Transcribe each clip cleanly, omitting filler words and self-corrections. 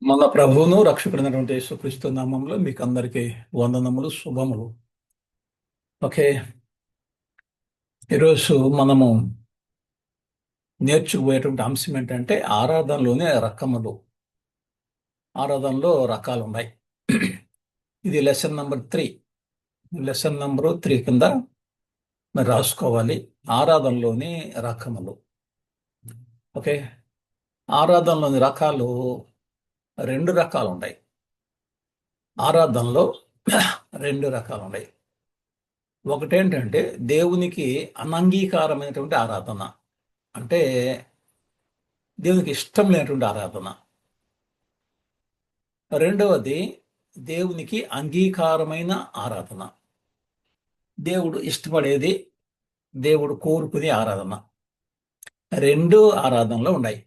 మన ప్రభువును రక్షకుడైనటువంటి యేసుక్రీస్తు నామంలో మీకు అందరికీ వందనములు, శుభములు. ఓకే, ఈరోజు మనము నేర్చుకుపోయేటువంటి అంశం ఏంటంటే ఆరాధనలోనే రకములు. ఆరాధనలో రకాలు ఉన్నాయి. ఇది లెసన్ నంబర్ 3. లెసన్ నంబర్ 3 కింద మీరు రాసుకోవాలి. ఆరాధనలోని రకములు. ఓకే, ఆరాధనలోని రకాలు 2 రకాలు ఉన్నాయి. ఆరాధనలో 2 రకాలు ఉన్నాయి. ఒకటేంటంటే దేవునికి అనంగీకారమైనటువంటి ఆరాధన, అంటే దేవునికి ఇష్టం లేనటువంటి ఆరాధన. రెండవది దేవునికి అంగీకారమైన ఆరాధన. దేవుడు ఇష్టపడేది, దేవుడు కోరుకునే ఆరాధన. 2 ఆరాధనలు ఉన్నాయి.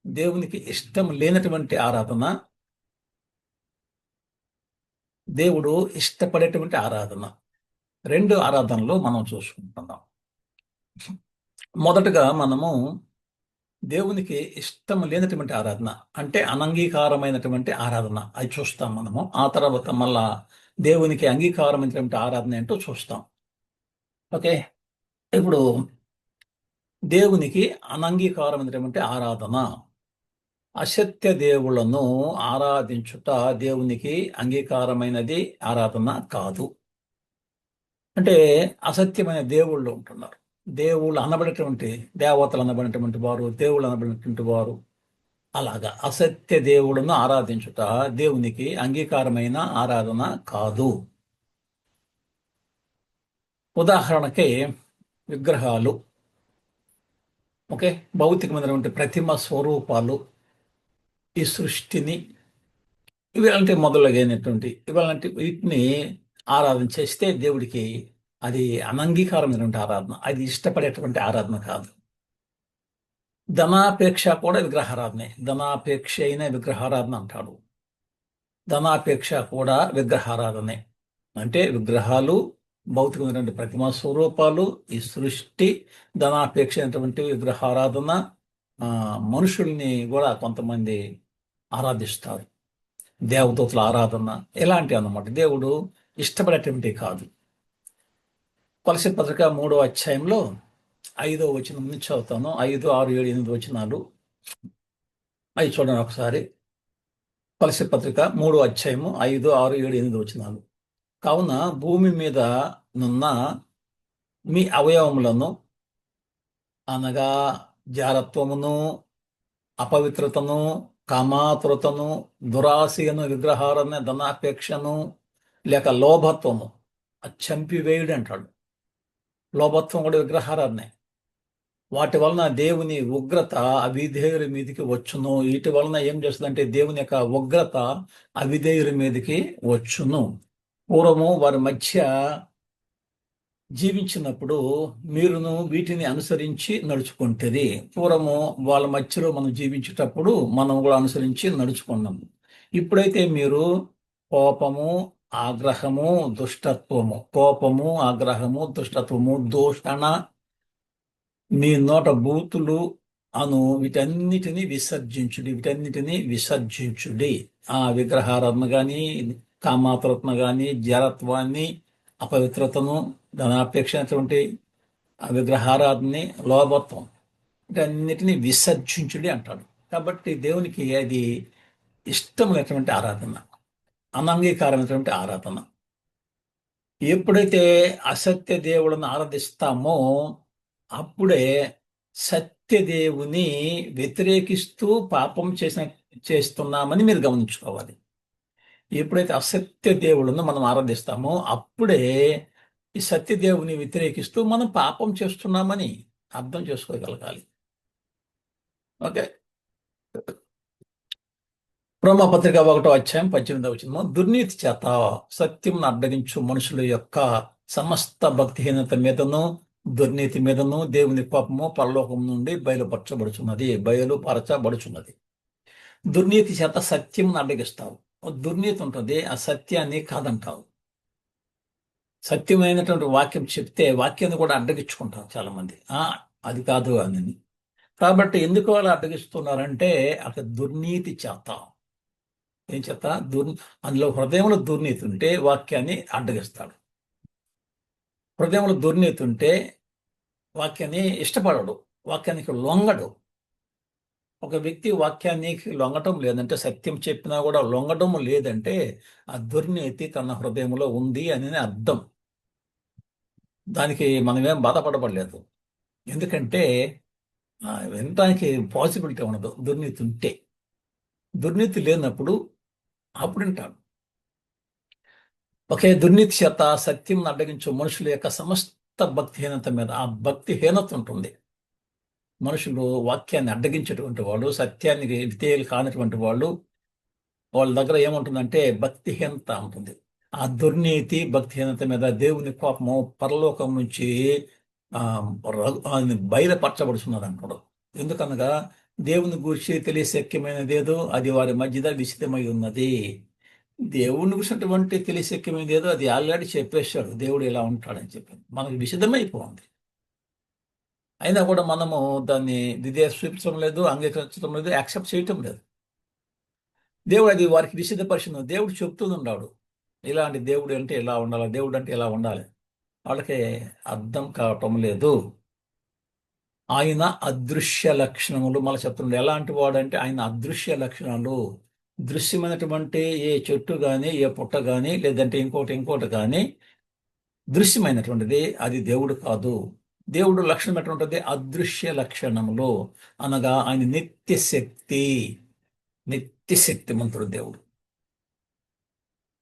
దేవునికి ఇష్టం లేనటువంటి ఆరాధన, దేవుడు ఇష్టపడేటువంటి ఆరాధన. 2 ఆరాధనలు మనం చూసుకుంటున్నాం. మొదటగా మనము దేవునికి ఇష్టం లేనటువంటి ఆరాధన, అంటే అనంగీకారమైనటువంటి ఆరాధన, అది చూస్తాం మనము. ఆ తర్వాత మళ్ళా దేవునికి అంగీకారమైనటువంటి ఆరాధన ఏంటో చూస్తాం. ఓకే, ఇప్పుడు దేవునికి అనంగీకారమైనటువంటి ఆరాధన, అసత్య దేవుళ్లను ఆరాధించుట దేవునికి అంగీకారమైనది ఆరాధన కాదు. అంటే అసత్యమైన దేవుళ్ళు ఉంటున్నారు. దేవుళ్ళు అనబడేటువంటి దేవతలు అనబడినటువంటి వారు, దేవుళ్ళు అనబడినటువంటి వారు, అలాగా అసత్య దేవుడును ఆరాధించుట దేవునికి అంగీకారమైన ఆరాధన కాదు. ఉదాహరణకి విగ్రహాలు, ఓకే, భౌతికమైనటువంటి ప్రతిమ స్వరూపాలు, ఈ సృష్టిని, ఇవాళ మొదలైనటువంటి వీటిని ఆరాధన చేస్తే దేవుడికి అది అనంగీకారమైనటువంటి ఆరాధన, అది ఇష్టపడేటువంటి ఆరాధన కాదు. ధనాపేక్ష కూడా విగ్రహారాధనే. ధనాపేక్ష అయిన విగ్రహారాధన అంటాడు. ధనాపేక్ష కూడా విగ్రహారాధనే. అంటే విగ్రహాలు, భౌతికమైనటువంటి ప్రతిమా స్వరూపాలు, ఈ సృష్టి, ధనాపేక్ష అయినటువంటి విగ్రహారాధన. మనుషుల్ని కూడా కొంతమంది ఆరాధిస్తారు. దేవదూతల ఆరాధన, ఇలాంటివి అన్నమాట. దేవుడు ఇష్టపడేటువంటి కాదు. కొలస్సీ పత్రిక 3వ అధ్యాయంలో 5వ వచనం నుంచి చదువుతాను. 5, 6, 7, 8 వచనాలు అవి చూడండి ఒకసారి. కొలస్సీ పత్రిక 3వ అధ్యాయము 5, 6, 7, 8 వచనాలు. కావున భూమి మీద నున్న మీ అవయవములను, అనగా జారత్వమును, అపవిత్రతను, కామాతురతను, దురాశయను, విగ్రహారాధన, ధనాపేక్షను, లేక లోభత్వము చంపివేయుడు అంటాడు. లోభత్వం కూడా విగ్రహారాధనే. వాటి వలన దేవుని ఉగ్రత అవిధేయుల మీదకి వచ్చును. వీటి వలన ఏం చేస్తుందంటే దేవుని యొక్క ఉగ్రత అవిధేయుల మీదకి వచ్చును. పూర్వము వారి మధ్య జీవించినప్పుడు మీరును వీటిని అనుసరించి నడుచుకుంటేది. పూర్వము వాళ్ళ మధ్యలో మనం జీవించేటప్పుడు మనం కూడా అనుసరించి నడుచుకున్నాము. ఇప్పుడైతే మీరు కోపము, ఆగ్రహము, దుష్టత్వము, కోపము, ఆగ్రహము, దుష్టత్వము, దూషణ, మీ నోట బూతులు అను వీటన్నిటిని విసర్జించుడి. ఆ విగ్రహారాధన గాని, కామాతురత్న గాని, జరత్వాన్ని, అపవిత్రతను, ధనాపేక్షటువంటి విగ్రహారాధనని, లోభత్వం, వీటన్నిటిని విసర్జించుడి అంటాడు. కాబట్టి దేవునికి అది ఇష్టమైనటువంటి ఆరాధన, అనంగీకారమైనటువంటి ఆరాధన. ఎప్పుడైతే అసత్య దేవులను ఆరాధిస్తామో అప్పుడే సత్యదేవుని వ్యతిరేకిస్తూ పాపం చేస్తున్నామని మీరు గమనించుకోవాలి. ఎప్పుడైతే అసత్య దేవుళ్ళను మనం ఆరాధిస్తామో అప్పుడే ఈ సత్యదేవుని వ్యతిరేకిస్తూ మనం పాపం చేస్తున్నామని అర్థం చేసుకోగలగాలి. ఓకే, రోమాపత్రిక 1వ అధ్యాయం 18వ వచనం, దుర్నీతి చేత సత్యం అడ్డగించు మనుషుల యొక్క సమస్త భక్తిహీనత మీదను, దుర్నీతి మీదను దేవుని కోపము పరలోకం నుండి బయలుపరచబడుచున్నది. దుర్నీతి చేత సత్యం అడ్డగిస్తావు. దుర్నీతి ఉంటుంది, ఆ సత్యాన్ని కాదంటావు. సత్యమైనటువంటి వాక్యం చెప్తే వాక్యాన్ని కూడా అడ్డగించుకుంటారు చాలా మంది. అది కాదు అని. కాబట్టి ఎందుకు వాళ్ళు అడ్డగిస్తున్నారంటే అక్కడ దుర్నీతి చేత. ఏం చేత అందులో హృదయంలో దుర్నీతి ఉంటే వాక్యాన్ని అడ్డగిస్తాడు. హృదయంలో దుర్నీతి ఉంటే వాక్యాన్ని ఇష్టపడడు, వాక్యానికి లొంగడు. ఒక వ్యక్తి వాక్యానికి లొంగటం లేదంటే, సత్యం చెప్పినా కూడా లొంగటం లేదంటే ఆ దుర్నీతి తన హృదయంలో ఉంది అని అర్థం. దానికి మనమేం బాధపడబడలేదు. ఎందుకంటే వినటానికి పాసిబిలిటీ ఉండదు దుర్నీతి ఉంటే. దుర్నీతి లేనప్పుడు అప్పుడు వింటాడు. ఒకే దుర్నీతి చేత సత్యం అడ్డగించే మనుషుల యొక్క సమస్త భక్తిహీనత మీద ఆ భక్తిహీనత ఉంటుంది. మనుషులు వాక్యాన్ని అడ్డగించేటువంటి వాళ్ళు, సత్యాన్ని విధేయులు కానటువంటి వాళ్ళు, వాళ్ళ దగ్గర ఏముంటుందంటే భక్తిహీనత ఉంటుంది. ఆ దుర్నీతి భక్తిహీనత మీద దేవుని కోపము పరలోకం నుంచి ఆ ఆయన బయలుపరచబడుతున్నది అంటాడు. ఎందుకనగా దేవుని గురించి తెలియశక్యమైనదేదో అది వారి మధ్యలో విసితమై ఉన్నది. దేవుని గురించినటువంటి తెలియశక్యమైనదేదో అది ఆల్రెడీ చెప్పేశాడు, దేవుడు ఇలా ఉంటాడని చెప్పి మనకు విషిదమైపోయింది. అయినా కూడా మనము దాన్ని విధేయత చూపించడం లేదు, అంగీకరించడం లేదు, యాక్సెప్ట్ చేయటం లేదు. దేవుడు అది వారికి నిషిద్ధపరిచిన దేవుడు చెప్తూ ఉన్నాడు, ఇలాంటి దేవుడు అంటే ఇలా ఉండాలి, దేవుడు అంటే ఇలా ఉండాలి. వాళ్ళకి అర్థం కావటం లేదు. ఆయన అదృశ్య లక్షణములు మళ్ళీ చెప్తున్నాడు. ఎలాంటి వాడు అంటే ఆయన అదృశ్య లక్షణాలు. దృశ్యమైనటువంటి ఏ చెట్టు కానీ, ఏ పుట్ట కానీ, లేదంటే ఇంకోటి కానీ దృశ్యమైనటువంటిది అది దేవుడు కాదు. దేవుడు లక్షణం ఎటువంటిది? అదృశ్య లక్షణములు అనగా ఆయన నిత్యశక్తి, నిత్యశక్తిమంతుడు దేవుడు.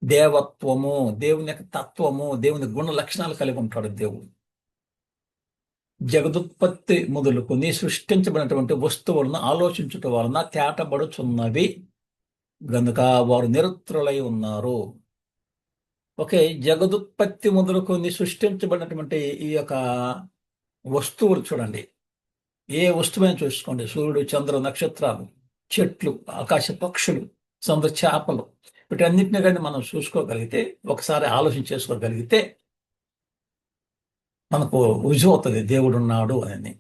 దేవత్వము, దేవుని యొక్క తత్వము, దేవుని గుణ లక్షణాలు కలిగి ఉంటాడు దేవుడు. జగదుత్పత్తి మొదలుకొని సృష్టించబడినటువంటి వస్తువులను ఆలోచించుట వలన తేటబడుచున్నవి గనుక వారు నిరుత్రులై ఉన్నారు. ఓకే, జగదుత్పత్తి మొదలుకొని సృష్టించబడినటువంటి ఈ యొక్క వస్తువులు చూడండి. ఏ వస్తువైనా చూసుకోండి, సూర్యుడు, చంద్ర, నక్షత్రాలు, చెట్లు, ఆకాశ పక్షులు, సముద్ర చేపలు, వీటన్నిటిని కానీ మనం చూసుకోగలిగితే, ఒకసారి ఆలోచన చేసుకోగలిగితే మనకు రుజువు అవుతుంది దేవుడు ఉన్నాడు అని.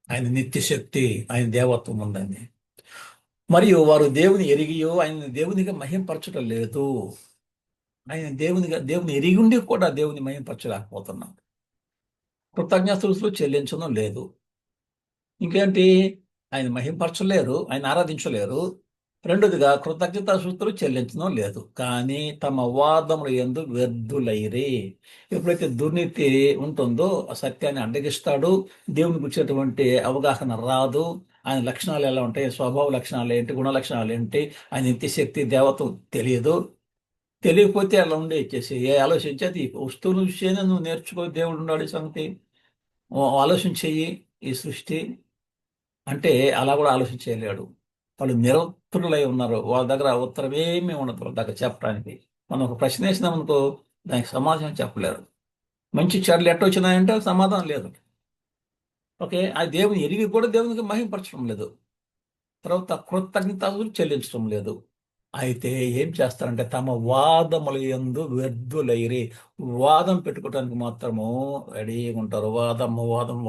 ఆయన నిత్యశక్తి, ఆయన దేవత్వం ఉందని. మరియు వారు దేవుని ఎరిగియో ఆయన దేవునిగా మహింపరచడం లేదు. ఆయన దేవుని ఎరిగి ఉండి కూడా దేవుని మహింపరచలేకపోతున్నాం. కృతజ్ఞతలు చెల్లించడం లేదు. ఇంకేంటి, ఆయన మహింపరచలేరు, ఆయన ఆరాధించలేరు. రెండోదిగా కృతజ్ఞతాస్తుతులు చెల్లించడం లేదు. కానీ తమ వాదములు యందు వ్యర్థులైరి. ఎప్పుడైతే దుర్నీతి ఉంటుందో ఆ సత్యాన్ని అడ్డగిస్తాడు, దేవుని గురించినటువంటి అవగాహన రాదు, ఆయన లక్షణాలు ఎలా ఉంటాయి, స్వభావ లక్షణాలు ఏంటి, గుణ లక్షణాలు ఏంటి, ఆయన నిత్యశక్తి దేవత తెలియదు. తెలియకపోతే అలా ఉండే ఇచ్చేసి ఆలోచించి అది వస్తువుల విషయాన్ని నువ్వు నేర్చుకో, దేవుడు ఉన్నాడు సంగతి ఆలోచన చెయ్యి. ఈ సృష్టి అంటే అలా కూడా ఆలోచించలేడు. వాళ్ళు నిరతులై ఉన్నారు, వాళ్ళ దగ్గర ఉత్తరం ఏమీ ఉండదు వాళ్ళ దగ్గర చెప్పడానికి. మనం ఒక ప్రశ్న వేసినామనుకో దానికి సమాధానం చెప్పలేరు. మంచి చెడ్లు ఎట్ట వచ్చినాయంటే సమాధానం లేదు. ఓకే, ఆ దేవుని ఎరిగి కూడా దేవునికి మహింపరచడం లేదు, తర్వాత కృతజ్ఞతలు చెల్లించడం లేదు. అయితే ఏం చేస్తారంటే తమ వాదముల యందు వ్యర్థులైరి. వాదం పెట్టుకోవడానికి మాత్రము రెడీగా ఉంటారు. వాదం.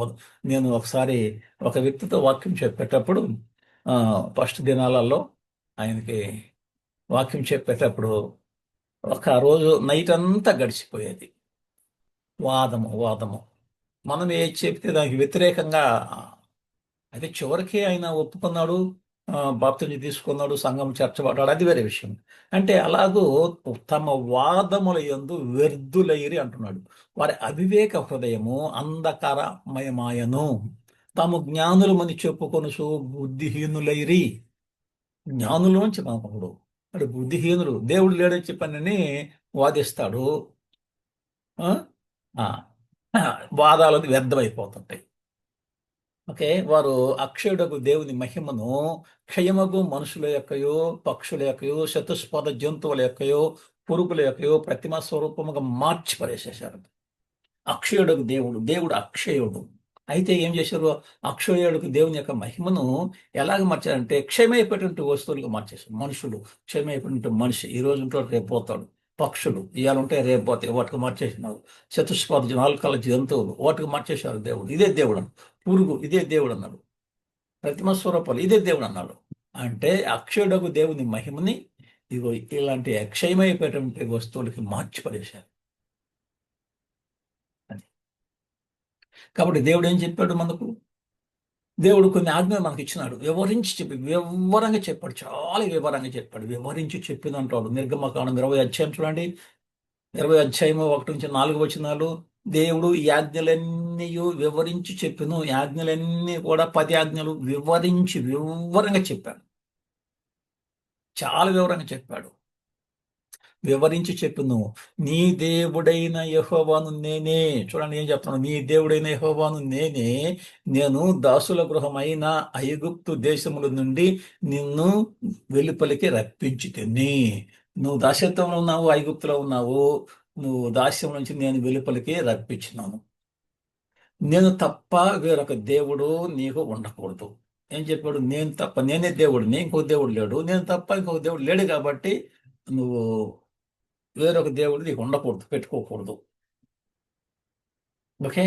నేను ఒకసారి ఒక వ్యక్తితో వాక్యం చెప్పేటప్పుడు ఫస్ట్ దినాలలో ఆయనకి వాక్యం చెప్పేటప్పుడు ఒక రోజు నైట్ అంతా గడిచిపోయేది. వాదము. మనం ఏది చెప్తే దానికి వ్యతిరేకంగా. అయితే చివరికి ఆయన ఒప్పుకున్నాడు, బాప్తిజం తీసుకున్నాడు, సంఘం చేర్చబడ్డాడు, అది వేరే విషయం. అంటే అలాగూ తమ వాదముల యందు వ్యర్థులైరి అంటున్నాడు. వారి అవివేక హృదయము అంధకారమయమాయను, తాము జ్ఞానులమని చెప్పుకొనుచు బుద్ధిహీనులైరి. జ్ఞానులోంచి మనకుడు అంటే బుద్ధిహీనులు, దేవుడు లేడని చెప్పనని వాదిస్తాడు. ఆ? ఆ, వాదాలు వ్యర్థమైపోతుంటాయి. ఓకే, వారు అక్షయుడకు దేవుని మహిమను క్షయమగు మనుషుల యొక్కయో, పక్షుల యొక్కయో, చతుష్పద జంతువుల యొక్కయో, పురుగుల యొక్కయో ప్రతిమ స్వరూపముగా మార్చి పడేసేశారు. అక్షయుడకు దేవుడు అక్షయుడు. అయితే ఏం చేశారు, అక్షయుడికి దేవుని యొక్క మహిమను ఎలాగ మార్చారంటే క్షయమైపోయేటువంటి వస్తువులుగా మార్చేశారు. మనుషులు క్షయమైపోయినటువంటి మనిషి ఈ రోజు ఉంటాడు, రేపు పోతాడు. పక్షులు ఇవాళ ఉంటాయి, రేపు పోతాయి, వాటికి మార్చేసినారు. చతుష్పాద 4 కాళ్ళ జంతువులు వాటికి మార్చేశారు దేవుడు. ఇదే దేవుడు అన్నాడు. పురుగు ఇదే దేవుడు అన్నాడు. ప్రతిమ స్వరూపాలు ఇదే దేవుడు అన్నాడు. అంటే అక్షయుడకు దేవుని మహిమని ఇగో ఇలాంటి అక్షయమైపోయేటువంటి వస్తువులకి మార్చి పడేశారు. అది. కాబట్టి దేవుడు ఏం చెప్పాడు మనకు? దేవుడు కొన్ని ఆజ్ఞలు మనకి ఇచ్చినాడు. వివరించి చెప్పి వివరంగా చెప్పాడు. చాలా వివరంగా చెప్పాడు. వివరించి చెప్పిందంటాడు. నిర్గమకాండం 20 అధ్యాయం చూడండి. 20 అధ్యాయము 1-4 వచనాలు. దేవుడు ఈ ఆజ్ఞలన్నీ వివరించి చెప్పిను. ఈ ఆజ్ఞలన్నీ కూడా 10 ఆజ్ఞలు వివరించి వివరంగా చెప్పాడు. చాలా వివరంగా చెప్పాడు. వివరించి చెప్పును. నీ దేవుడైన యెహోవాను నేనే. చూడండి ఏం చెప్తున్నాను. నీ దేవుడైన యెహోవాను నేనే. నేను దాసుల గృహమైన ఐగుప్తు దేశముల నుండి నిన్ను వెలుపలికి రప్పించితిని. నువ్వు దాస్యత్వంలో ఉన్నావు, ఐగుప్తులో ఉన్నావు. నువ్వు దాస్యం నుంచి నేను వెలుపలికి రప్పించినాను. నేను తప్ప వేరొక దేవుడు నీకు ఉండకూడదు. ఏం చెప్పాడు? నేను తప్ప, నేనే దేవుడిని, ఇంకొక దేవుడు లేడు. నేను తప్ప ఇంకొక దేవుడు లేడు కాబట్టి నువ్వు వేరొక దేవుడు నీకు ఉండకూడదు, పెట్టుకోకూడదు. ఓకే.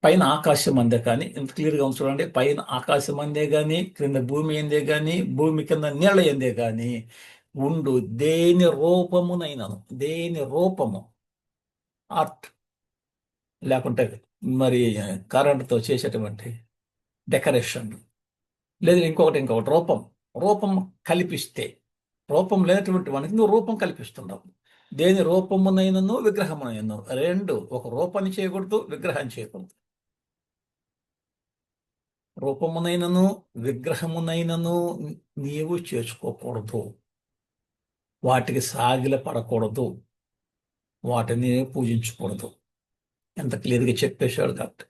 పైన ఆకాశం అందే కానీ, ఇంత క్లియర్గా ఉంది చూడండి. పైన ఆకాశం అందే కానీ, క్రింద భూమి ఎందే కానీ, భూమి కింద నీళ్ళ ఎందే కానీ ఉండు దేని రూపమునైనను, దేని రూపము, ఆర్ట్ లేకుంటే మరి కరెంట్తో చేసేటువంటి డెకరేషన్, లేదు ఇంకొకటి రూపం, రూపం కల్పిస్తే, రూపం లేనటువంటి వానికి నువ్వు రూపం కల్పిస్తున్నావు. దేని రూపమునైనను విగ్రహమునైనను రెండు. ఒక రూపాన్ని చేయకూడదు, విగ్రహాన్ని చేయకూడదు. రూపమునైనను విగ్రహమునైనను నీవు చేసుకోకూడదు. వాటికి సాగిల పడకూడదు. వాటిని పూజించకూడదు. ఎంత క్లియర్గా చెప్పేశాడు కాబట్టి.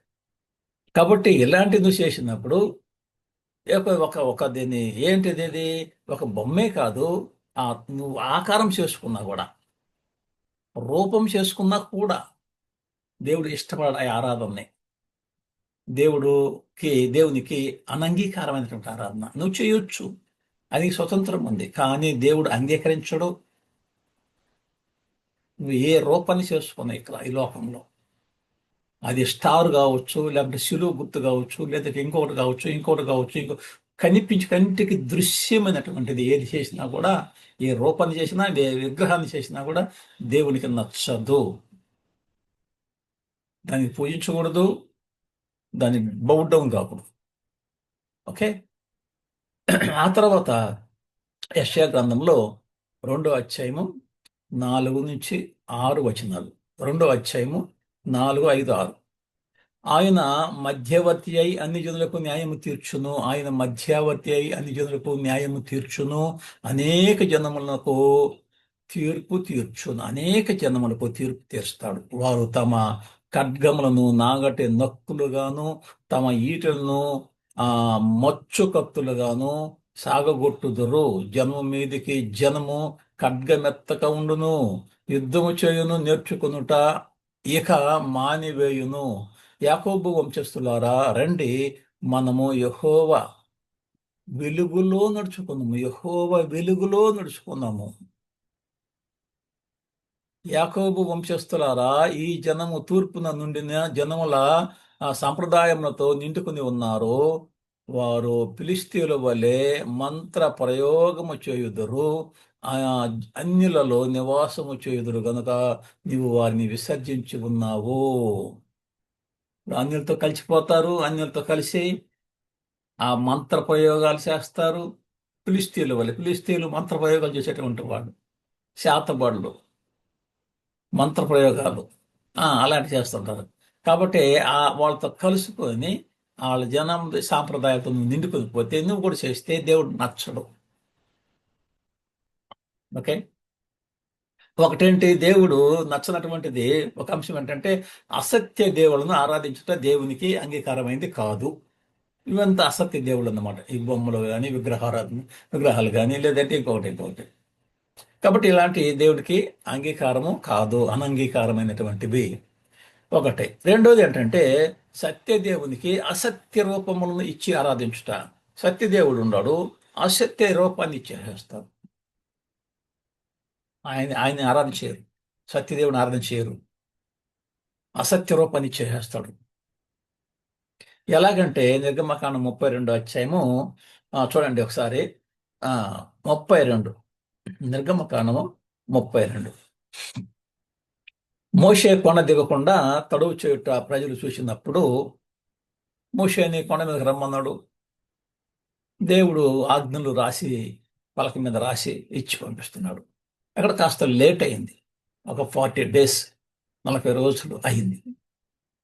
కాబట్టి ఇలాంటివి నువ్వు చేసినప్పుడు ఒక ఒక ఒక దీన్ని ఏంటిది ఇది? ఒక బొమ్మే కాదు. ఆ నువ్వు ఆకారం చేసుకున్నా కూడా, రూపం చేసుకున్నా కూడా దేవుడు ఇష్టపడ ఆరాధనని, దేవునికి అనంగీకారమైనటువంటి ఆరాధన నువ్వు చేయొచ్చు. అది స్వతంత్రం ఉంది. కానీ దేవుడు అంగీకరించడు. నువ్వు ఏ రూపాన్ని చేసుకున్నా ఇక్కడ ఈ లోకంలో, అది స్టార్ కావచ్చు, లేకపోతే శిలువ గుర్తు కావచ్చు, లేదా ఇంకోటి కావచ్చు, కనిపించి కంటికి దృశ్యమైనటువంటిది ఏది చేసినా కూడా, ఏ రూపాన్ని చేసినా, ఏ విగ్రహాన్ని చేసినా కూడా దేవునికి నచ్చదు. దానికి పూజించకూడదు, దాన్ని బౌ డౌన్ కాకూడదు. ఓకే. ఆ తర్వాత యెషయా గ్రంథంలో 2వ అధ్యాయము 4-6 వచనాలు. 2వ అధ్యాయము 4, 5, 6. ఆయన మధ్యవర్తి అయి అన్ని జనులకు న్యాయము తీర్చును. ఆయన మధ్యవర్తి అయి అన్ని జనులకు న్యాయము తీర్చును. అనేక జనములకు తీర్పు తీర్చును. అనేక జనములకు తీర్పు తీర్స్తాడు. వారు తమ ఖడ్గములను నాగటి నక్కులుగాను, తమ ఈటలను మచ్చు కత్తులుగాను సాగగొట్టుదురు. జనము మీదికి జనము ఖడ్గమెత్తక ఉండును. యుద్ధము చేయును నేర్చుకునుట ఇక మానివేయును. యాకోబు వంశస్థులారా రండి, మనము యెహోవా వెలుగులో నడుచుకున్నాము. యెహోవా వెలుగులో నడుచుకున్నాము. యాకోబు వంశస్థులారా, ఈ జనము తూర్పున నుండిన జనముల సంప్రదాయములతో నిండుకుని ఉన్నారు. వారు ఫిలిష్తీయుల వలె మంత్ర ప్రయోగము చేయుదురు. ఆ అన్యులలో నివాసము చేయుదురు గనుక నీవు వారిని విసర్జించి ఉన్నావు. అన్యులతో కలిసిపోతారు. అన్యులతో కలిసి ఆ మంత్ర ప్రయోగాలు చేస్తారు. ఫిలిష్తీయులు మంత్ర ప్రయోగాలు చేసేటువంటి వాళ్ళు, శాతబడులు, మంత్ర ప్రయోగాలు అలాంటి చేస్తుంటారు. కాబట్టి వాళ్ళతో కలుసుకొని వాళ్ళ జనం సాంప్రదాయాలతో నిండుకొని పోతే నువ్వు కూడా చేస్తే దేవుడు నచ్చడు. ఓకే. ఒకటేంటి దేవుడు నచ్చనటువంటిది, ఒక అంశం ఏంటంటే అసత్య దేవుళ్ళను ఆరాధించుట దేవునికి అంగీకారమైంది కాదు. ఇవంతా అసత్య దేవుళ్ళు అన్నమాట. ఈ బొమ్మలు కానీ, విగ్రహాలు కానీ, లేదంటే ఇంకొకటి. కాబట్టి ఇలాంటి దేవుడికి అంగీకారము కాదు, అనంగీకారమైనటువంటివి. ఒకటి. రెండోది ఏంటంటే సత్యదేవునికి అసత్య రూపములను ఇచ్చి ఆరాధించుట. సత్యదేవుడు ఉన్నాడు, అసత్య రూపాన్ని ఇచ్చేస్తారు. ఆయన ఆరాధన చేయరు. సత్యదేవుని ఆరాధన చేయరు. అసత్య రూపాన్ని ఇచ్చేస్తాడు. ఎలాగంటే నిర్గమకాండం 32 అధ్యాయము చూడండి ఒకసారి. 32 నిర్గమకాండము 32. మోషే కొండ దిగకుండా తడువు చేయుట ప్రజలు చూసినప్పుడు మోషేని కొండ మీదకి రమ్మన్నాడు. దేవుడు ఆజ్ఞలు రాసి పలక మీద రాసి ఇచ్చి పంపిస్తున్నాడు. అక్కడ కాస్త లేట్ అయింది. ఒక 40 డేస్, 40 రోజులు అయింది.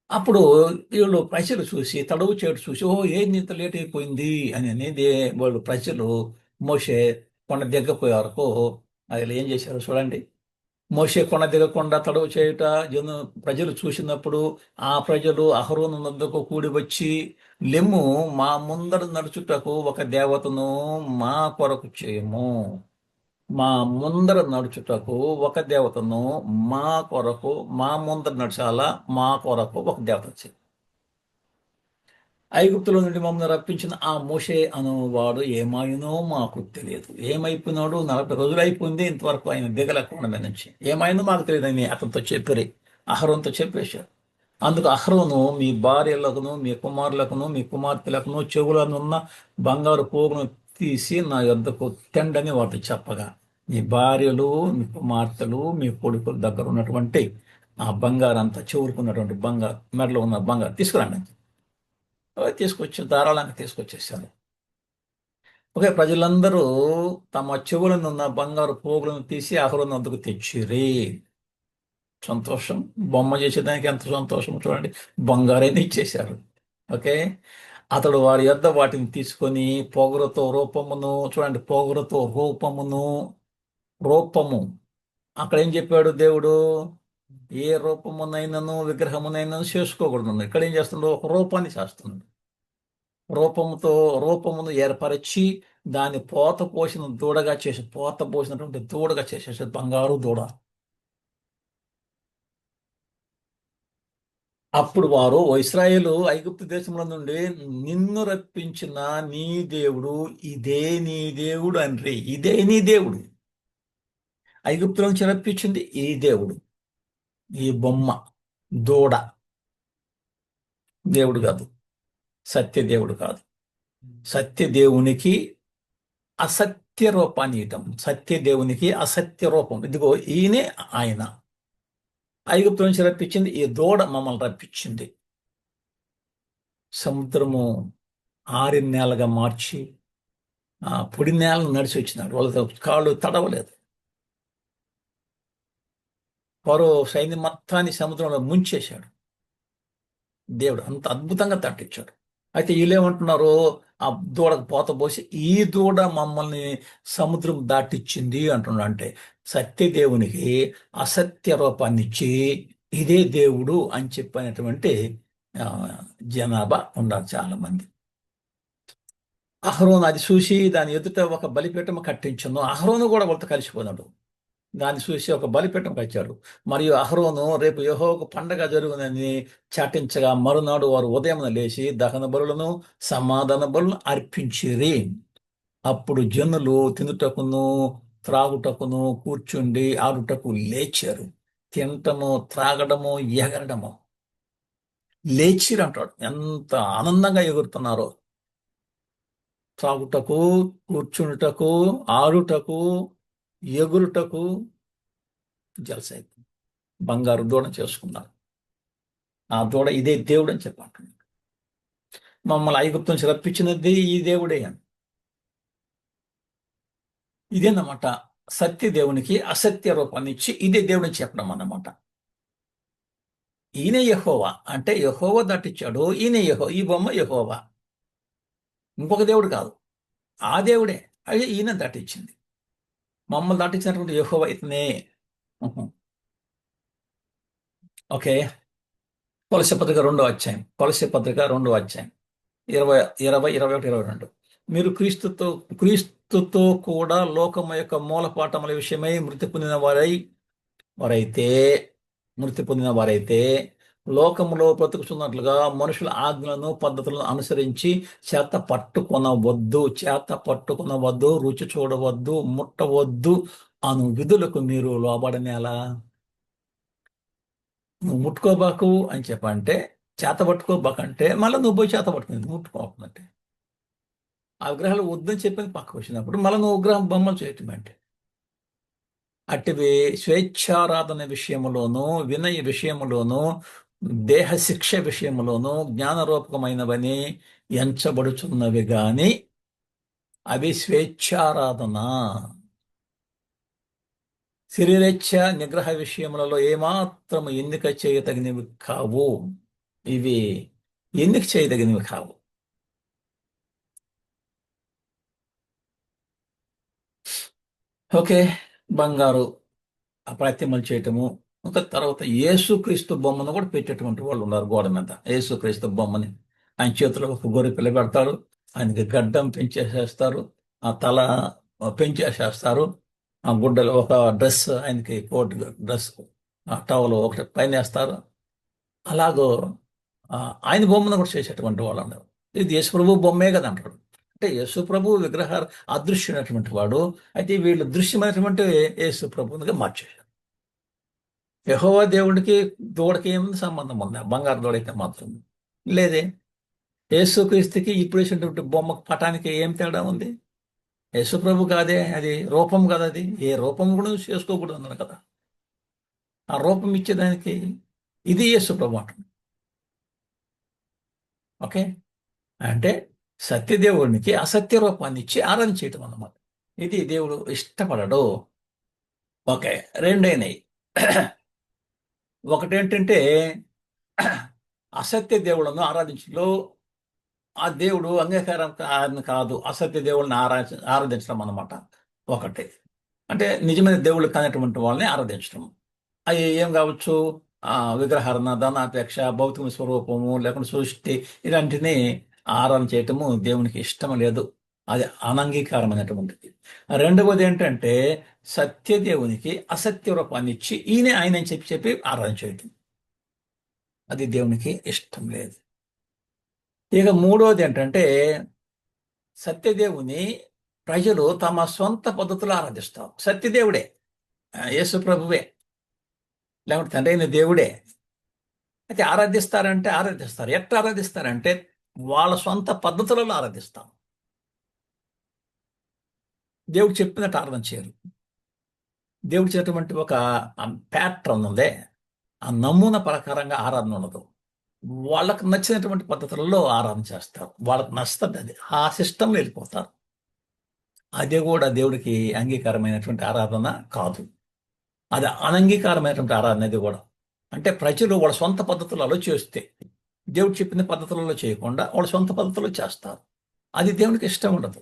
అప్పుడు వీళ్ళు ప్రజలు చూసి తడువు చేయడం చూసి, ఓ ఏంది ఇంత లేట్ అయిపోయింది అని అనేది వాళ్ళు ప్రజలు మోషే కొండ దిగపోయే వరకు అది ఏం చేశారు చూడండి. మోషే కొండ దిగకుండా తడువు చేయుట ప్రజలు చూసినప్పుడు ఆ ప్రజలు అహరోను వద్దకు కూడి వచ్చి, లెమ్ము మా ముందర నడుచుటకు ఒక దేవతను మా కొరకు చేయము. మా ముందర నడుచుటకు ఒక దేవతను మా కొరకు, మా ముందర నడిచాలా, మా కొరకు ఒక దేవత చేయి. ఐగుప్తులో నుండి మమ్మల్ని రప్పించిన ఆ మోషే అనువాడు ఏమాయినో మాకు తెలియదు. ఏమైపోయినాడు? 40 రోజులు అయిపోయింది, ఇంతవరకు ఆయన దిగలేకుండా మీద నుంచి. ఏమైందో మాకు తెలియదని అతనితో చెప్పారు. అహరోన్తో చెప్పేశారు. అందుకు అహరోను మీ భార్యలకును, మీ కుమారులకును, మీ కుమార్తెలకును చెవులనున్న బంగారు పోగును తీసి నా యొద్దకు తెండని వాటి చెప్పగా, మీ భార్యలు, మీ కుమార్తెలు, మీ కొడుకుల దగ్గర ఉన్నటువంటి ఆ బంగారు అంతా, చెవులుకున్నటువంటి బంగారు, మెడలో ఉన్న బంగారు తీసుకురండి. తీసుకొచ్చి ధారాళంగా తీసుకొచ్చేసారు. ఓకే, ప్రజలందరూ తమ చెవులను ఉన్న బంగారు పోగులను తీసి అహరోను వద్దకు తెచ్చిరి. సంతోషం. బొమ్మ చేసేదానికి ఎంత సంతోషం చూడండి. బంగారాన్ని ఇచ్చేశారు. ఓకే, అతడు వారి యొద్ద వాటిని తీసుకొని పొగరుతో రూపమును చూడండి, పొగరుతో రూపము. అక్కడ ఏం చెప్పాడు దేవుడు? ఏ రూపమునైనను విగ్రహమునైనను చేసుకోకూడదు. ఇక్కడ ఏం చేస్తున్నాడు? ఒక రూపాన్ని చేస్తున్నాడు. రూపమును ఏర్పరచి దాన్ని పోత పోసినటువంటి దూడగా చేసేసి బంగారు దూడ. అప్పుడు వారు, ఓ ఇశ్రాయేలు, ఐగుప్తు దేశంలో నుండి నిన్ను రప్పించిన నీ దేవుడు ఇదే నీ దేవుడు అండ్రి. ఇదే నీ దేవుడు. ఐగుప్తు నుంచి రప్పించింది ఈ దేవుడు. ఈ బొమ్మ దూడ దేవుడు కాదు, సత్యదేవుడు కాదు. సత్యదేవునికి అసత్య రూపాన్ని ఇవ్వటం. సత్యదేవునికి అసత్య రూపం. ఇదిగో ఈయనే ఆయన. ఐగుప్తు నుంచి రప్పించింది ఈ దూడ మమ్మల్ని రప్పించింది. సముద్రము ఆరిన నేలగా మార్చి ఆ పొడి నేలను నడిచి వచ్చినాడు. వాళ్ళతో కాళ్ళు తడవలేదు. ఫరో సైన్యం మొత్తాన్ని సముద్రంలో ముంచేశాడు. దేవుడు అంత అద్భుతంగా తట్టించాడు. అయితే వీళ్ళేమంటున్నారు? ఆ దూడకు పోత పోసి ఈ దూడ మమ్మల్ని సముద్రం దాటిచ్చింది అంటున్నాడు. అంటే సత్యదేవునికి అసత్య రూపాన్ని ఇచ్చి ఇదే దేవుడు అని చెప్పినటువంటి జనాభా ఉన్నారు చాలా మంది. అహరోను అది చూసి దాని ఎదుట ఒక బలిపీఠం కట్టించను. అహరోను కూడా వాళ్ళతో కలిసిపోయినాడు. దాన్ని చూసి ఒక బలిపీఠం కట్టాడు. మరియు అహరోను రేపు యెహోవాకు పండగ జరుగునని చాటించగా మరునాడు వారు ఉదయం లేచి దహన బలులను సమాధాన బలులను అర్పించిరి. అప్పుడు జనులు తినుటకును త్రాగుటకును కూర్చుండి ఆడుటకు లేచారు. తినటము, త్రాగడము, ఎగరడము. లేచిరు అంటాడు. ఎంత ఆనందంగా ఎగురుతున్నారో. త్రాగుటకు, కూర్చుంటకు, ఆడుటకు, ఎగురుటకు జలసైపోయింది. బంగారు దూడ చేసుకున్నారు. ఆ దూడ ఇదే దేవుడు అని చెప్పంటున్నాడు. మమ్మల్ని ఐగుప్తు నుంచి రప్పించినది ఈ దేవుడే అని. ఇదేనమాట సత్యదేవునికి అసత్య రూపాన్ని ఇచ్చి ఇదే దేవుడిని చెప్పడం అన్నమాట. ఈయన యెహోవా అంటే యెహోవా దాటిచ్చాడు. ఈయన ఈ బొమ్మ యెహోవా, ఇంకొక దేవుడు కాదు, ఆ దేవుడే. అదే ఈయన దాటిచ్చింది. మమ్మల్ని దాటించినటువంటి యెహోవా ఇతనే. ఓకే, కొలస్సీ పత్రిక 2వ అధ్యాయం. కొలస్సీ పత్రిక 2వ అధ్యాయం 20, 21, 22. మీరు క్రీస్తుతో కూడా లోకము యొక్క మూలపాఠముల విషయమై మృతి పొందిన వారైతే లోకములో బ్రతుకుతున్నట్లుగా మనుషుల ఆజ్ఞలను పద్ధతులను అనుసరించి చేత పట్టుకొనవద్దు, రుచి చూడవద్దు, ముట్టవద్దు అను విధులకు మీరు లోబడనేలా. నువ్వు ముట్టుకోబాకు అని చెప్పంటే, చేత పట్టుకోబాకంటే మళ్ళీ నువ్వు పోయి చేత పట్టుకుంది ముట్టుకోకుంటే. ఆ విగ్రహాలు వద్దని చెప్పింది పక్కకు వచ్చినప్పుడు మళ్ళీ నువ్వు విగ్రహం బొమ్మలు చేయటం అంటే అటువే స్వేచ్ఛారాధన విషయములోను, వినయ విషయములోను, దేహ శిక్ష విషయములోను జ్ఞానరూపకమైనవని ఎంచబడుచున్నవి గాని అవి స్వేచ్ఛారాధన. శరీరేచ్ఛ నిగ్రహ విషయములలో ఏమాత్రము ఎన్నిక చేయదగినవి కావు. ఇవి ఎన్నిక చేయదగినవి కావు. ఓకే, బంగారు ప్రతిమలు చేయటము. ఒక తర్వాత యేసుక్రీస్తు బొమ్మను కూడా పెట్టేటువంటి వాళ్ళు ఉన్నారు గోడ మీద. యేసుక్రీస్తు బొమ్మని ఆయన చేతిలో ఒక గొర్రె పిల్ల పెడతారు, ఆయనకి గడ్డం పెంచేసేస్తారు, ఆ తల పెంచేసేస్తారు, ఆ గుడ్డలు ఒక డ్రెస్ ఆయనకి కోట్ డ్రెస్ ఆ టవల్ ఒకటి పైన వేస్తారు. అలాగో ఆ, ఆయన బొమ్మను కూడా చేసేటువంటి వాళ్ళు ఉన్నారు. ఇది యేసు ప్రభు బొమ్మే కదా అంటారు. అంటే యేసు ప్రభు విగ్రహ అదృశ్యమైనటువంటి వాడు. అయితే వీళ్ళు దృశ్యమైనటువంటి యేసు ప్రభునిగా మార్చేశారు. యెహోవా దేవుడికి దూడకి ఏముంది సంబంధం ఉంది? బంగారు దూడైతే మాత్రం లేదే. యేసుక్రీస్తుకి ఇప్పుడు వేసినటువంటి బొమ్మ పటానికి ఏం తేడా ఉంది? యేసు ప్రభు కాదే, అది రూపం కదా. అది ఏ రూపం కూడా చేసుకోకూడదు అన్నారు కదా. ఆ రూపం ఇచ్చేదానికి ఇది యేసు ప్రభు అంటుంది. ఓకే, అంటే సత్యదేవునికి అసత్య రూపాన్ని ఇచ్చి ఆరాధన చేయటం అన్నమాట. ఇది దేవుడు ఇష్టపడడు. ఓకే, రెండైనవి. ఒకటేంటంటే అసత్య దేవుళ్ళను ఆరాధించలో ఆ దేవుడు అంగీకారం కాదు. అసత్య దేవుళ్ళని ఆరాధించడం అన్నమాట ఒకటి. అంటే నిజమైన దేవుళ్ళు కానటువంటి వాళ్ళని ఆరాధించడం. అవి ఏం కావచ్చు? విగ్రహారణ, ధనాపేక్ష, భౌతిక స్వరూపము, లేకుంటే సృష్టి, ఇలాంటిని ఆరాధన చేయటము దేవునికి ఇష్టం లేదు. అది అనంగీకారమైనటువంటిది. రెండవది ఏంటంటే సత్యదేవునికి అసత్య రూపాన్ని ఇచ్చి ఈయన ఆయన అని చెప్పి చెప్పి ఆరాధన చేయటం. అది దేవునికి ఇష్టం లేదు. ఇక మూడవది ఏంటంటే సత్యదేవుని ప్రజలు తమ సొంత పద్ధతులు ఆరాధిస్తారు. సత్యదేవుడే, యేసు ప్రభువే, లేకుంటే తండ్రి అయిన దేవుడే. అయితే ఆరాధిస్తారు. ఎట్లా ఆరాధిస్తారంటే వాళ్ళ సొంత పద్ధతులలో ఆరాధిస్తాం. దేవుడు చెప్పినట్టు ఆరాధన చేయరు. దేవుడు చేసినటువంటి ఒక ప్యాట్రన్ ఉందే, ఆ నమూనా ప్రకారంగా ఆరాధన ఉండదు. వాళ్ళకు నచ్చినటువంటి పద్ధతులలో ఆరాధన చేస్తారు. వాళ్ళకు నచ్చుతుంది అది, ఆ సిస్టంలో వెళ్ళిపోతారు. అది కూడా దేవుడికి అంగీకారమైనటువంటి ఆరాధన కాదు. అది అనంగీకారమైనటువంటి ఆరాధన. అది కూడా అంటే ప్రజలు వాళ్ళ సొంత పద్ధతులలో చేస్తే, దేవుడు చెప్పిన పద్ధతులలో చేయకుండా వాళ్ళ సొంత పద్ధతుల్లో చేస్తారు. అది దేవునికి ఇష్టం ఉండదు.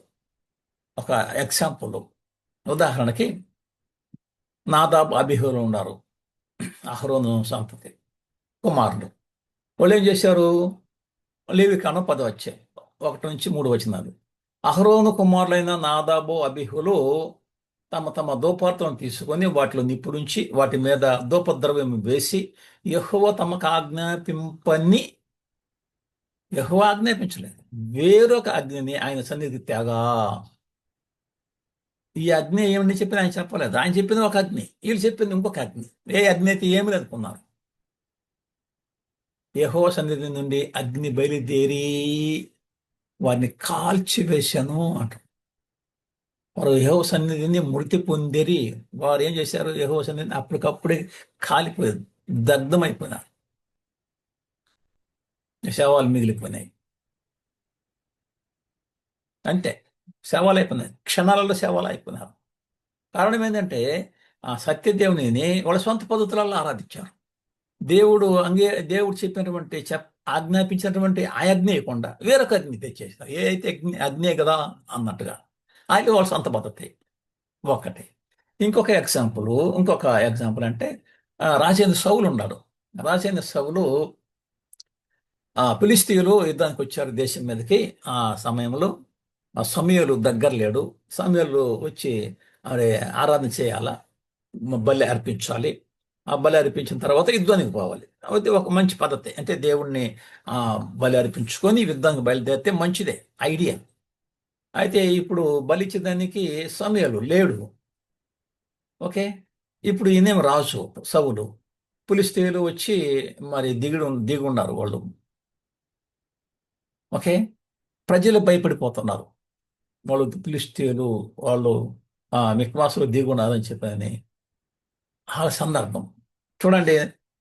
ఒక ఎగ్జాంపుల్, ఉదాహరణకి నాదాబ్, అబీహులు ఉన్నారు, అహరోను సంతతి కుమారులు. వాళ్ళు ఏం చేశారు? లేవికాండం 10 వచ్చాయి, 1-3 వచనాలు. అహరోను కుమారులైన నాదాబు, అబీహులు తమ తమ ధూపార్తలను తీసుకొని వాటిలో నిప్పుడుంచి వాటి మీద ధూపద్రవ్యం వేసి యెహోవా తమకు ఆజ్ఞాపించలేదు, వేరొక అగ్నిని ఆయన సన్నిధి తేగా. ఈ అగ్ని ఏమని చెప్పిన ఆయన చెప్పలేదు. ఆయన చెప్పింది ఒక అగ్ని, వీళ్ళు చెప్పింది ఇంకొక అగ్ని. ఏ అగ్ని అయితే ఏమి అనుకున్నారు? యెహోవా సన్నిధి నుండి అగ్ని బయలుదేరి వారిని కాల్చివేశాను అంట. వారు యెహోవా సన్నిధిని మృతి పొందిరి. వారు ఏం చేశారు? యెహోవా సన్నిధిని అప్పటికప్పుడే కాలిపోయారు, దగ్ధమైపోయినారు, శవాలు మిగిలిపోయినాయి. అంతే, శవాలు అయిపోయినాయి, క్షణాలలో శవాలు అయిపోయినారు. కారణం ఏంటంటే ఆ సత్యదేవుని వాళ్ళ సొంత పద్ధతులలో ఆరాధించారు. దేవుడు చెప్పినటువంటి ఆజ్ఞాపించినటువంటి ఆ అగ్ని ఇవ్వకుండా వేరొక అగ్ని తెచ్చేస్తారు. ఏ అయితే అగ్నే కదా అన్నట్టుగా ఆయన వాళ్ళ సొంత పద్ధతి ఒకటి. ఇంకొక ఎగ్జాంపుల్ అంటే రాజేంద్ర సౌలు ఉన్నాడు. రాజేంద్ర సౌలు ఫిలిస్తీయులు యుద్ధానికి వచ్చారు దేశం మీదకి. ఆ సమయంలో సమూయేలు దగ్గర లేడు. సమూయేలు వచ్చి అరే ఆరాధన చేయాలా, బలి అర్పించాలి. ఆ బలి అర్పించిన తర్వాత యుద్ధానికి పోవాలి. అయితే ఒక మంచి పద్ధతి అంటే దేవుణ్ణి బలి అర్పించుకొని యుద్ధానికి బయలుదేరితే మంచిదే ఐడియా. అయితే ఇప్పుడు బలిచ్చేదానికి సమూయేలు లేడు. ఓకే, ఇప్పుడు ఈయనేం రాజు సౌలు. ఫిలిష్తీయులు వచ్చి మరి దిగున్నారు వాళ్ళు. ఓకే, ప్రజలు భయపడిపోతున్నారు. వాళ్ళు ఫిలిష్తీయులు వాళ్ళు మిక్మాసులో దిగున్నారని చెప్పని. ఆ సందర్భం చూడండి.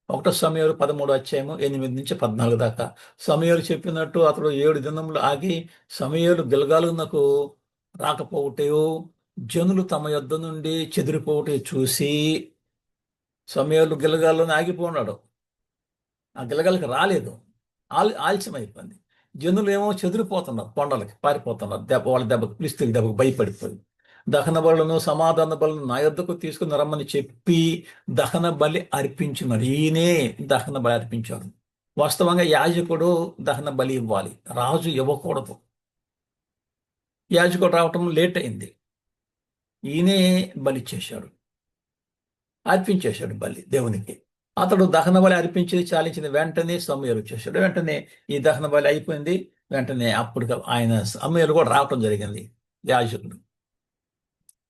ఒకటో సమయాలు 13 అధ్యాయము 8 నుంచి 14 దాకా. సమయాలు చెప్పినట్టు అతడు 7 దినములు ఆగి సమయాలు గిల్గాలునకు రాకపోవటయు జనులు తమ యొద్ద నుండి చెదిరిపోవటం చూసి సమయాలు గిలగాల్లోనే ఆగిపోన్నాడు. ఆ గిలగలకి రాలేదు. ఆలస్యం అయిపోయింది. జనులు ఏమో చెదిరిపోతున్నారు, కొండలకి పారిపోతున్నారు. వాళ్ళ దెబ్బకు ఫిలిష్తీయుల దెబ్బకు భయపడిపోయి దహన బలులను సమాధాన బలులను నా యొద్దకు తీసుకుని రమ్మని చెప్పి దహన బలి అర్పించున్నాడు. ఈయనే దహన బలి అర్పించాడు. వాస్తవంగా యాజకుడు దహన బలి ఇవ్వాలి, రాజు ఇవ్వకూడదు. యాజకుడు రావటం లేట్ అయింది. ఈయనే బలి చేశాడు, అర్పించేశాడు బలి దేవునికి. అతడు దహన బలి అర్పించి చాలించిన వెంటనే సమూయేలు వచ్చేసాడు. వెంటనే ఈ దహన బలి అయిపోయింది. వెంటనే అప్పుడు ఆయన సమూయేలు కూడా రావటం జరిగింది. యాజకుడు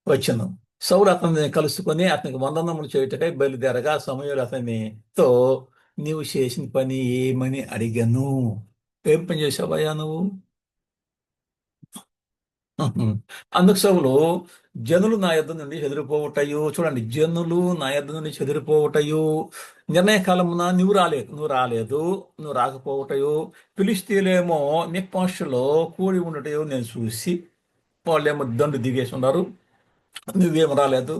వచ్చాను. సౌలు అతన్ని కలుసుకొని అతనికి వందనములు చేయుటకై బయలుదేరగా సమూయేలు అతనితో నీవు చేసిన పని ఏమని అడిగాను. ఏం పని చేసావయ్యా నువ్వు? అందుకు సౌలు జనులు నా యొద్ద నుండి చెదిరిపోవటయు, చూడండి, జనులు నా యొద్ద నుండి చెదిరిపోవటయు నిర్ణయ కాలమున నువ్వు రాలేదు, నువ్వు రాకపోవటయు ఫిలిష్తీయులేమో నిప్పాషులో కూడి ఉండటయో నేను చూసి, వాళ్ళేమో దండు దిగేసి ఉన్నారు, నువ్వేం రాలేదు,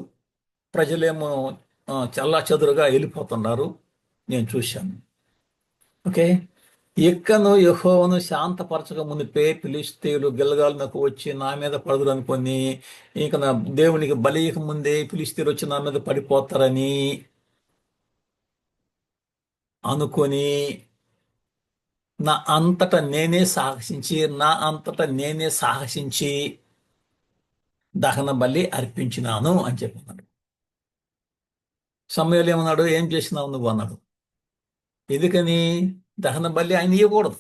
ప్రజలేమో చల్లా చెదురుగా వెళ్ళిపోతున్నారు, నేను చూశాను. ఓకే. ఎక్కను యెహోవాను శాంతపరచక మునిపే ఫిలిష్తీయులు గిల్గాలునకు వచ్చి నా మీద పడుదురు అనుకొని, ఇక నా దేవునికి బలియక ముందే ఫిలిష్తీయులు వచ్చి నా మీద పడిపోతారని అనుకొని నా అంతటా నేనే సాహసించి దహన బలి అర్పించినాను అని చెప్పినాడు. సమయంలో ఏమన్నాడు? ఏం చేసినావు నువ్వు అన్నాడు. ఎందుకని? దహన బలి ఆయన ఇవ్వకూడదు.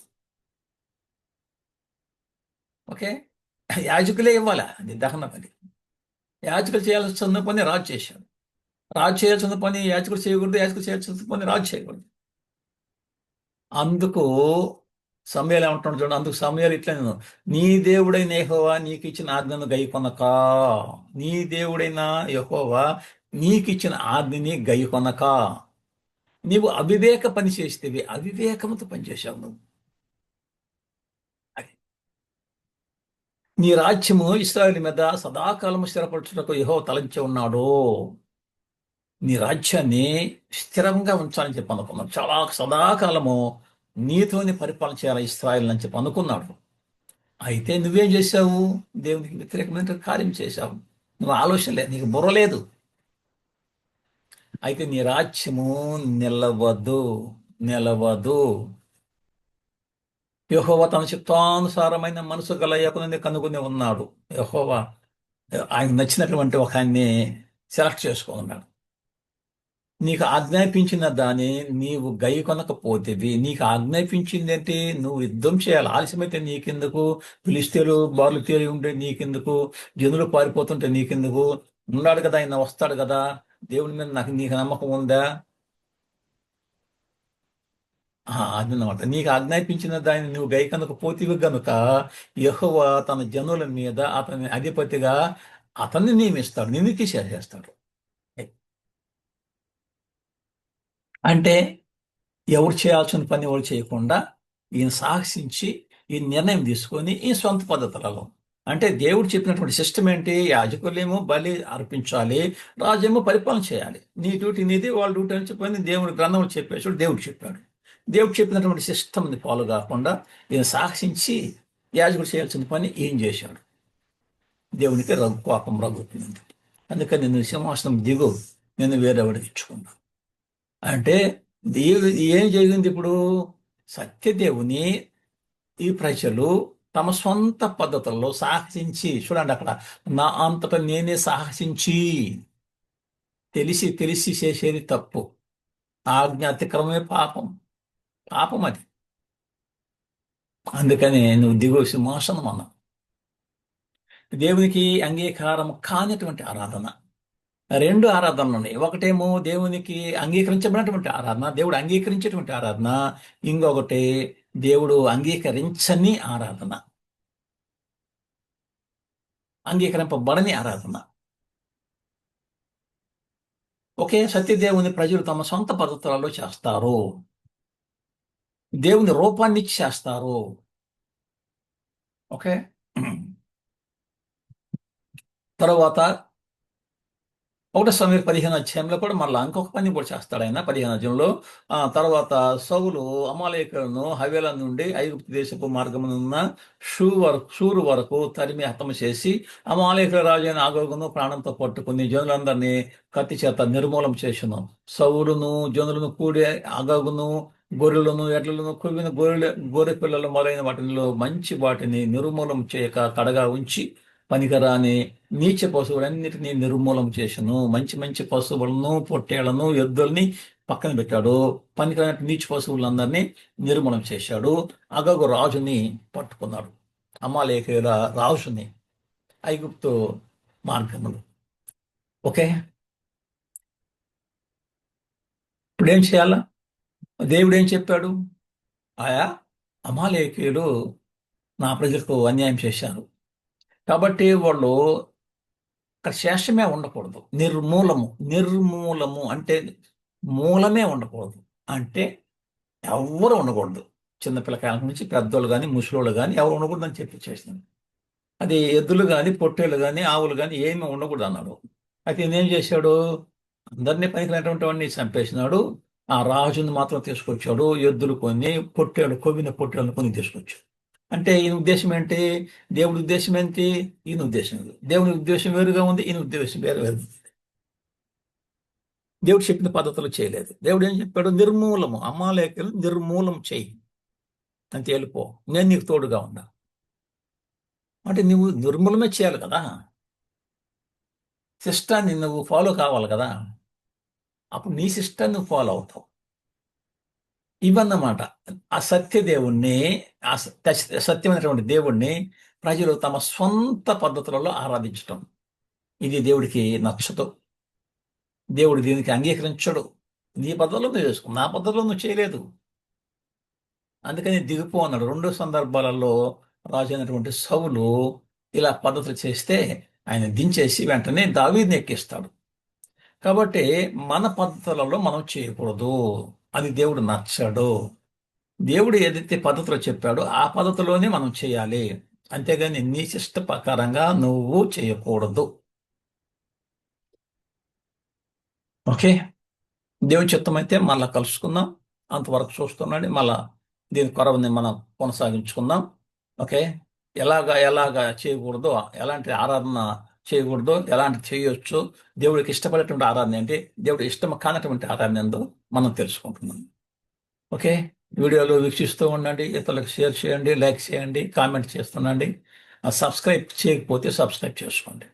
ఓకే. యాజకులే ఇవ్వాలా అది దహన బలి. యాజకులు చేయాల్సిన పని రాజు చేశాడు. రాజు చేయాల్సిన పని యాజకుడు చేయకూడదు, యాజకుడు చేయాల్సిన పని రాజు చేయకూడదు. అందుకు సమయాలు ఏమంటున్నాడు చూడండి. అందుకు సమయాలు ఇట్లా, నేను నీ దేవుడైన యెహోవా నీకు ఇచ్చిన ఆజ్ఞను గైకొనక, నీ దేవుడైన యెహోవా నీకు ఇచ్చిన ఆజ్ఞని గైకొనక నీవు అవివేక పని చేస్తేవి, అవివేకముతో పనిచేశావు నువ్వు. అది నీ రాజ్యము ఇశ్రాయేలు మీద సదాకాలము స్థిరపరచుటకు యెహోవా తలంచి ఉన్నాడు. నీ రాజ్యాన్ని స్థిరంగా ఉంచాలని చెప్పి అనుకున్నాడు. చాలా సదాకాలము నీతోని పరిపాలన చేయాలి ఇశ్రాయేల్ అని చెప్పి అనుకున్నాడు. అయితే నువ్వేం చేశావు? దేవునికి వ్యతిరేకమైన కార్యం చేశావు. నువ్వు ఆలోచన లేదు, నీకు బుర్ర లేదు. అయితే నీ రాజ్యము నిలవదు, నిలవదు. యెహోవా తన చిత్తానుసారమైన మనసు గల యాజకుని కనుగొని ఉన్నాడు. యెహోవా ఆయన నచ్చినటువంటి ఒక ఆయన్ని సెలెక్ట్ చేసుకున్నాడు. నీకు ఆజ్ఞాపించిన దాన్ని నీవు గై కొనకపోతేవి, నీకు ఆజ్ఞాపించింది ఏంటి? నువ్వు యుద్ధం చేయాలి. ఆలస్యమైతే నీకెందుకు? ఫిలిష్తీయులు బారులు తేలి ఉంటే నీకెందుకు? జనులు పారిపోతుంటే నీకెందుకు? ఉన్నాడు కదా, ఆయన వస్తాడు కదా. దేవుని మీద నీకు నమ్మకం ఉందా? అదనమాట. నీకు ఆజ్ఞాపించిన దాన్ని నువ్వు గై కనకపోతేవి గనుక యెహోవా తన జనుల మీద అతని అధిపతిగా అతన్ని నియమిస్తాడు, నిన్ను తీసేస్తాడు. అంటే ఎవరు చేయాల్సిన పని ఎవరు చేయకుండా ఈయన సాహసించి ఈ నిర్ణయం తీసుకొని ఈ సొంత పద్ధతులలో, అంటే దేవుడు చెప్పినటువంటి సిస్టమ్ ఏంటి? యాజకులేమో బలి అర్పించాలి, రాజేమో పరిపాలన చేయాలి. నీ డ్యూటీ నీది, వాళ్ళ డ్యూటీ అని చెప్పని దేవుడు గ్రంథంలో చెప్పేసాడు. దేవుడు చెప్పాడు. దేవుడు చెప్పినటువంటి సిస్టమ్ని ఫాలో కాకుండా ఈయన సాహసించి యాజకుడు చేయాల్సిన పని ఏం చేశాడు? దేవునికి కోపం రగుతుంది. అందుకని నేను సింహాసనం దిగు, నేను వేరేవాడికి ఇచ్చుకున్నాను అంటే ఏం జరిగింది ఇప్పుడు? సత్యదేవుని ఈ ప్రజలు తమ సొంత పద్ధతుల్లో సాహసించి, చూడండి అక్కడ, నా అంతటా నేనే సాహసించి, తెలిసి తెలిసి చేసేది తప్పు. ఆజ్ఞ అతిక్రమమే పాపం, పాపం అది. అందుకని నువ్వు దిగు సింహాసనం అన్నా. దేవునికి అంగీకారం కానిటువంటి ఆరాధన, రెండు ఆరాధనలు ఉన్నాయి. ఒకటేమో దేవునికి అంగీకరించబడినటువంటి ఆరాధన, దేవుడు అంగీకరించేటువంటి ఆరాధన. ఇంకొకటి దేవుడు అంగీకరించని ఆరాధన, అంగీకరింపబడని ఆరాధన. ఒకే సత్యదేవుని ప్రజలు తమ సొంత పద్ధతులలో చేస్తారు. దేవుని రూపాన్ని ఇచ్చి చేస్తారు. ఓకే. తర్వాత 1 సమూయేలు 15 అధ్యాయంలో కూడా మళ్ళా ఇంకొక పని కూడా చేస్తాడు ఆయన 15 అధ్యాయంలో. తర్వాత సౌలు అమాలేకులను హవేల నుండి ఐగుప్తు దేశపు మార్గమునున్న షూరు వరకు తరిమి హతము చేసి అమాలేకుల రాజు అయిన ఆగోగును ప్రాణంతో పట్టుకుని జనులందరినీ కత్తి చేత నిర్మూలం చేసెను. సౌలును జనులను కూడి ఆగోగును గొర్రెలను ఎడ్లను కొవ్విన గొర్రె పిల్లలు మొదలైన వాటిలో మంచి వాటిని నిర్మూలం చేయక కడగా ఉంచి పనికిరాని నీచ పశువులన్నిటినీ నిర్మూలం చేసెను. మంచి మంచి పశువులను పొట్టేళ్లను ఎద్దుల్ని పక్కన పెట్టాడు. పనికిరాని నీచ పశువులందరినీ నిర్మూలం చేశాడు. అగగు రాజుని పట్టుకున్నాడు. అమాలేకీయుల రాజుని ఐగుప్తు మార్గములు. ఓకే. ఇప్పుడు ఏం చేయాలా? దేవుడు ఏం చెప్పాడు? ఆయా అమాలేకీయులు నా ప్రజలకు అన్యాయం చేశారు కాబట్టి వాళ్ళు అక్కడ శేషమే ఉండకూడదు. నిర్మూలము అంటే మూలమే ఉండకూడదు. అంటే ఎవరు ఉండకూడదు. చిన్నపిల్లకాయల నుంచి పెద్దోళ్ళు కానీ ముసలోళ్ళు కానీ ఎవరు ఉండకూడదు అని చెప్పి చేసింది. అది ఎద్దులు కానీ పొట్టేళ్ళు కానీ ఆవులు కానీ ఏమి ఉండకూడదు అన్నాడు. అయితే ఈయన ఏం చేశాడు? అందరినీ పనికినటువంటి వాడిని చంపేసినాడు. ఆ రాజుని మాత్రం తీసుకొచ్చాడు. ఎద్దులు కొన్ని కొవ్విన పొట్టేళ్ళను కొన్ని తీసుకొచ్చాడు. అంటే ఈయన ఉద్దేశం ఏంటి? దేవుడి ఉద్దేశం ఏంటి? ఈయన ఉద్దేశం వేరు. దేవుని ఉద్దేశం వేరుగా ఉంది, ఈయన ఉద్దేశం వేరు వేరు. దేవుడు చెప్పిన పద్ధతులు చేయలేదు. దేవుడు ఏం చెప్పాడు? నిర్మూలము, అమాలేకులను నిర్మూలం చేయి, అంతే, వెళ్ళిపో, నేను నీకు తోడుగా ఉన్నా. అంటే నువ్వు నిర్మూలమే చేయాలి కదా, సిస్టాన్ని నువ్వు ఫాలో కావాలి కదా, అప్పుడు నీ సిస్టాన్ని నువ్వు ఫాలో అవుతావు. ఇవన్నమాట ఆ సత్యదేవుణ్ణి, ఆ సత్యమైనటువంటి దేవుణ్ణి ప్రజలు తమ సొంత పద్ధతులలో ఆరాధించటం. ఇది దేవుడికి నచ్చదు. దేవుడు దీనికి అంగీకరించడు. నీ పద్ధతిలో నువ్వు చేసుకో, నా పద్ధతిలో నువ్వు చేయలేదు, అందుకని దిగిపో అన్నాడు. 2 సందర్భాలలో రాజు అయినటువంటి సౌలు ఇలా పద్ధతులు చేస్తే ఆయన దించేసి వెంటనే దావీదుని ఎక్కిస్తాడు. కాబట్టి మన పద్ధతులలో మనం చేయకూడదు, అది దేవుడు నచ్చడు. దేవుడు ఏదైతే పద్ధతిలో చెప్పాడో ఆ పద్ధతిలోనే మనం చేయాలి, అంతేగాని నీ ఇష్ట ప్రకారంగా నువ్వు చేయకూడదు. ఓకే. దేవుని చిత్తం అయితే మళ్ళా కలుసుకుందాం. అంతవరకు చూస్తున్నాడు. మళ్ళా దీని కొరవని మనం కొనసాగించుకుందాం. ఓకే. ఎలాగా చేయకూడదో, ఎలాంటి ఆరాధన చేయకూడదో, ఎలాంటి చేయొచ్చు, దేవుడికి ఇష్టపడేటువంటి ఆరాధన ఏంటి, దేవుడు ఇష్టం కానటువంటి ఆరాధన ఏందో మనం తెలుసుకుంటున్నాం. ఓకే. వీడియోలు వీక్షిస్తూ ఉండండి, ఇతరులకు షేర్ చేయండి, లైక్ చేయండి, కామెంట్ చేస్తుండండి. సబ్స్క్రైబ్ చేయకపోతే సబ్స్క్రైబ్ చేసుకోండి.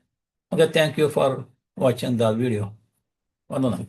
Okay. Thank you for watching the video. వందనాలు.